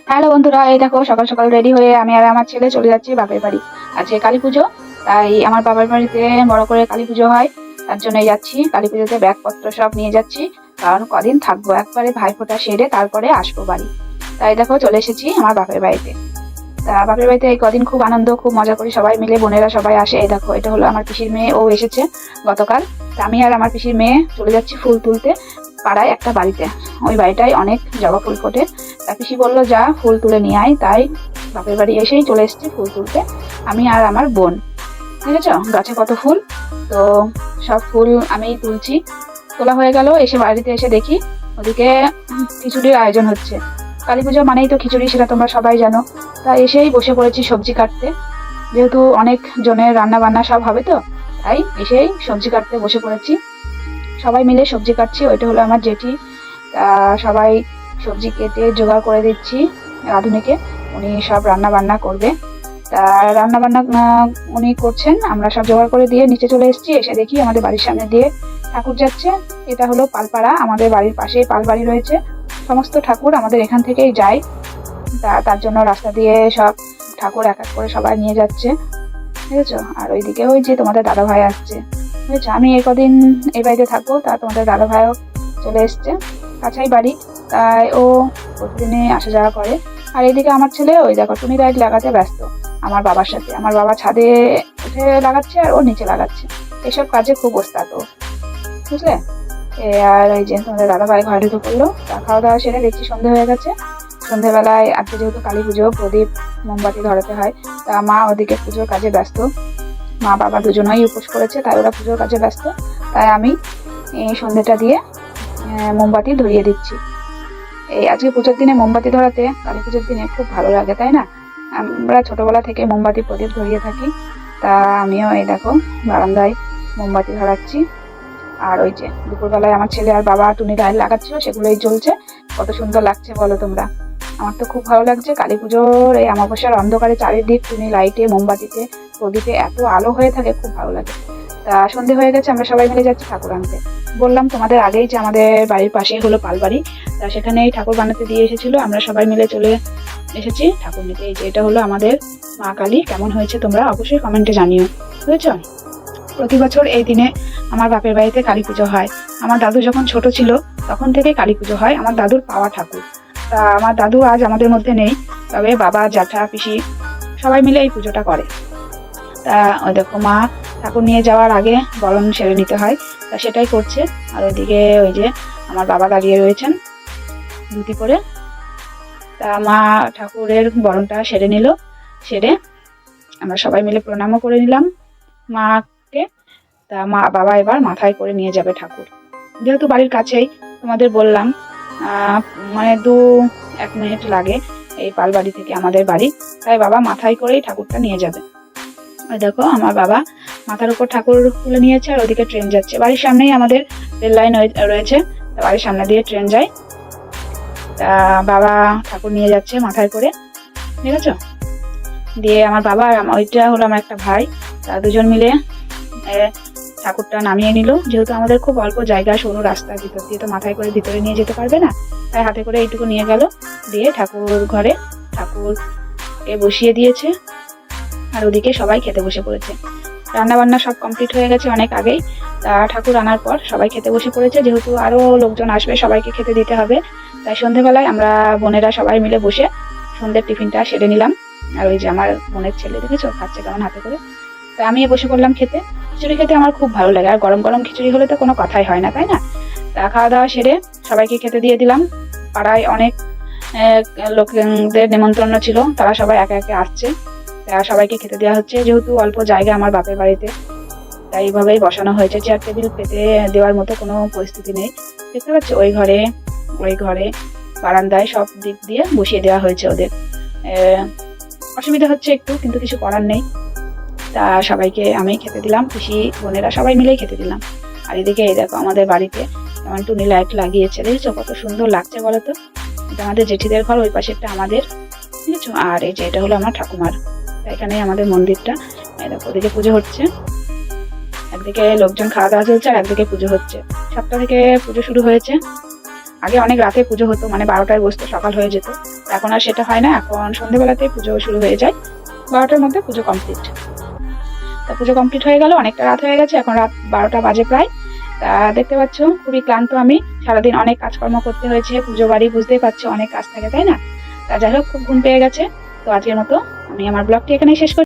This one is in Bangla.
হ্যালো বন্ধুরা, এই দেখো সকাল সকাল রেডি হয়ে আমি আর আমার ছেলে চলে যাচ্ছি বাপের বাড়ি। আজকে কালী পুজো, তাই আমার বাবার বাড়িতে বড় করে কালী পুজো হয়, তার জন্যই যাচ্ছি। কালী পুজোতে ব্যাগপত্র সব নিয়ে যাচ্ছি, কারণ কদিন থাকবো, একবারে ভাইফোঁটা সেরে তারপরে আসবো বাড়ি। তাই দেখো চলে এসেছি আমার বাপের বাড়িতে। তা বাপের বাড়িতে এই কদিন খুব আনন্দ, খুব মজা করি, সবাই মিলে, বোনেরা সবাই আসে। এই দেখো এটা হলো আমার পিসির মেয়ে, ও এসেছে গতকাল। তা আমি আর আমার পিসির মেয়ে চলে যাচ্ছি ফুল তুলতে পাড়ায় একটা বাড়িতে। ওই বাড়িটায় অনেক জবা ফুল ফোটে। তা পিসি বললো যা ফুল তুলে নিয়ে আয়, তাই বাপের বাড়ি এসেই চলে এসেছি ফুল তুলতে, আমি আর আমার বোন। বুঝেছ গাছে কত ফুল, তো সব ফুল আমি তুলছি। তোলা হয়ে গেল, এসে বাড়িতে এসে দেখি ওদিকে খিচুড়ির আয়োজন হচ্ছে। কালী পুজো মানেই তো খিচুড়ি, সেটা তোমরা সবাই জানো। তা এসেই বসে পড়েছি সবজি কাটতে, যেহেতু অনেক জনের রান্না বান্না সব হবে, তো তাই এসেই সবজি কাটতে বসে পড়েছি। সবাই মিলে সবজি কাটছি। ওইটা হলো আমার জেঠি। তা সবাই সবজি কেটে জোগাড় করে দিচ্ছি রাঁধুনিকে, উনি সব রান্না বান্না করবে। তা রান্না বান্না উনি করছেন, আমরা সব জোগাড় করে দিয়ে নিচে চলে এসেছি। এসে দেখি আমাদের বাড়ির সামনে দিয়ে ঠাকুর যাচ্ছে। এটা হলো পালপাড়া, আমাদের বাড়ির পাশেই পালবাড়ি রয়েছে। সমস্ত ঠাকুর আমাদের এখান থেকেই যায়। তার জন্য রাস্তা দিয়ে সব ঠাকুর এক এক করে সবাই নিয়ে যাচ্ছে, বুঝেছো। আর ওইদিকে ওই যে তোমাদের দাদা ভাই আসছে, বুঝেছো। আমি এই কদিন এই বাড়িতে থাকবো, তা তোমাদের দাদা ভাইও চলে এসছে, কাছেই বাড়ি, তাই ও প্রতিদিনই আসা যাওয়া করে। আর এইদিকে আমার ছেলে ওই দেখো টুনি লাইট লাগাতে ব্যস্ত আমার বাবার সাথে। আমার বাবা ছাদে উঠে লাগাচ্ছে আর ও নিচে লাগাচ্ছে, এসব কাজে খুব ওস্তাদ ও, বুঝলে। আর এই যে তোমাদের দাদা ভাই ঘরে ঢুকে পড়লো। তা খাওয়া দাওয়া সেরে দেখছি সন্ধে হয়ে গেছে। সন্ধেবেলায় আজকে যেহেতু কালী পুজো, প্রদীপ মোমবাতি ধরাতে হয়, তা মা ওদিকে পুজোর কাজে ব্যস্ত। মা বাবা দুজনেই উপোস করেছে, তাই ওরা পুজোর কাজে ব্যস্ত। তাই আমি এই সন্ধেটা দিয়ে মোমবাতি ধরিয়ে দিচ্ছি। এই আজকে পুজোর দিনে মোমবাতি ধরাতে, কালী পুজোর দিনে খুব ভালো লাগে, তাই না? আমরা ছোটবেলা থেকে মোমবাতি প্রদীপ ধরিয়ে থাকি। তা আমিও এই দেখো বারান্দায় মোমবাতি ধরাচ্ছি। আর ওই যে দুপুরবেলায় আমার ছেলে আর বাবা টুনি লাইট লাগাচ্ছিল, সেগুলোই জ্বলছে। কত সুন্দর লাগছে বলো তোমরা। আমার তো খুব ভালো লাগছে কালী পুজোর এই অমাবস্যার অন্ধকারে চারিদিক টুনি লাইটে, মোমবাতিতে, প্রদীপে এত আলো হয়ে থাকে, খুব ভালো লাগে। তা সন্ধে হয়ে গেছে, আমরা সবাই মিলে যাচ্ছি ঠাকুর আনতে। বললাম তোমাদের আগেই যে আমাদের বাড়ির পাশেই হলো পালবাড়ি, তা সেখানেই ঠাকুর বানাতে দিয়ে এসেছিল। আমরা সবাই মিলে চলে এসেছি ঠাকুর নিতে। এই যে এটা হলো আমাদের মা কালী। কেমন হয়েছে তোমরা অবশ্যই কমেন্টে জানিও, বুঝেছো। প্রতি বছর এই দিনে আমার বাপের বাড়িতে কালী পুজো হয়। আমার দাদু যখন ছোট ছিল তখন থেকে কালী পুজো হয়, আমার দাদুর পাওয়া ঠাকুর। তা আমার দাদু আজ আমাদের মধ্যে নেই, তবে বাবা, জ্যাঠা, পিসি সবাই মিলে এই পুজোটা করে। তা ওই দেখো মা ঠাকুর নিয়ে যাওয়ার আগে বরণ সেরে নিতে হয়, তা সেটাই করছে। আর ওইদিকে ওই যে আমার বাবা দাঁড়িয়ে রয়েছেন ধুতি পরে। তা মা ঠাকুরের বরণটা সেরে নিল, সেরে আমরা সবাই মিলে প্রণামও করে নিলাম মাকে। তা মা বাবা এবার মাথায় করে নিয়ে যাবে ঠাকুর, যেহেতু বাড়ির কাছেই, তোমাদের বললাম মানে 1 মিনিট লাগে এই পালবাড়ি থেকে আমাদের বাড়ি। তাই বাবা মাথায় করেই ঠাকুরটা নিয়ে যাবে। ওই দেখো আমার বাবা মাথার উপর ঠাকুর তুলে নিয়েছে, আর ওদিকে ট্রেন যাচ্ছে। বাড়ির সামনেই আমাদের রেল লাইন রয়েছে, তা বাড়ির সামনে দিয়ে ট্রেন যায়। তা বাবা ঠাকুর নিয়ে যাচ্ছে মাথায় করে, ঠিক আছে। দিয়ে আমার বাবা আর ওইটা হলো আমার একটা ভাই, তা দুজন মিলে ঠাকুরটা নামিয়ে নিল। যেহেতু আমাদের খুব অল্প জায়গা, সরু রাস্তার ভিতর দিয়ে তো মাথায় করে ভিতরে নিয়ে যেতে পারবে না, তাই হাতে করে এইটুকু নিয়ে গেল। দিয়ে ঠাকুর ঘরে ঠাকুরকে বসিয়ে দিয়েছে, আর ওদিকে সবাই খেতে বসে পড়েছে। রান্না বান্না সব কমপ্লিট হয়ে গেছে অনেক আগেই। তা ঠাকুর আনার পর সবাই খেতে বসে পড়েছে, যেহেতু আরো লোকজন আসবে, সবাইকে খেতে দিতে হবে। তাই সন্ধ্যেবেলায় আমরা বোনেরা সবাই মিলে বসে সন্ধ্যের টিফিনটা সেরে নিলাম। আর ওই যে আমার বোনের ছেলে দেখেছো খাচ্ছে কেমন হাতে করে। তা আমি বসে পড়লাম খেতে। খিচুড়ি খেতে আমার খুব ভালো লাগে, আর গরম গরম খিচুড়ি হলে তো কোনো কথাই হয় না, তাই না? তা খাওয়া দাওয়া সেরে সবাইকে খেতে দিয়ে দিলাম। পাড়ায় অনেক লোকদের নেমন্তন্ন ছিল, তারা সবাই একে একে আসছে। তা সবাইকে খেতে দেওয়া হচ্ছে, যেহেতু অল্প জায়গা আমার বাপের বাড়িতে, তাই এইভাবেই বসানো হয়েছে। চেয়ার টেবিল পেতে দেওয়ার মতো কোনো পরিস্থিতি নেই, দেখতে পাচ্ছি। ওই ঘরে বারান্দায় সব দিক দিয়ে বসিয়ে দেওয়া হয়েছে ওদের। অসুবিধা হচ্ছে একটু, কিন্তু কিছু করার নেই। তা সবাইকে আমি খেতে দিলাম, পিসি বোনেরা সবাই মিলেই খেতে দিলাম। আর এদিকে এই দেখো আমাদের বাড়িতে যেমন টুনি লাইট লাগিয়েছে, দেখেছো কত সুন্দর লাগছে বলো তো। এটা আমাদের জেঠিদের ঘর, ওই পাশেরটা আমাদের, বুঝেছো। আর এই যে এটা হলো আমার ঠাকুমার, এখানে আমাদের মন্দিরটা। দেখো ওদিকে পুজো হচ্ছে, একদিকে লোকজন খাওয়া দাওয়া চলছে, আর একদিকে পুজো হচ্ছে। 7টা থেকে পুজো শুরু হয়েছে। আগে অনেক রাতে পুজো হতো, মানে 12টায় বসতো, সকাল হয়ে যেত। এখন আর সেটা হয় না, এখন সন্ধ্যেবেলাতেই পুজো শুরু হয়ে যায়, 12টার মধ্যে পুজো কমপ্লিট। তা পুজো কমপ্লিট হয়ে গেল, অনেকটা রাত হয়ে গেছে, এখন রাত 12টা বাজে প্রায়। তা দেখতে পাচ্ছ খুবই ক্লান্ত আমি, সারাদিন অনেক কাজকর্ম করতে হয়েছে, পুজো বাড়ি বুঝতেই পারছো অনেক কাজ থাকে তাই না। তা যাই হোক, খুব ঘুম পেয়ে গেছে। তো আজকের মতো আমি আমার ব্লগটি এখানেই শেষ করছি।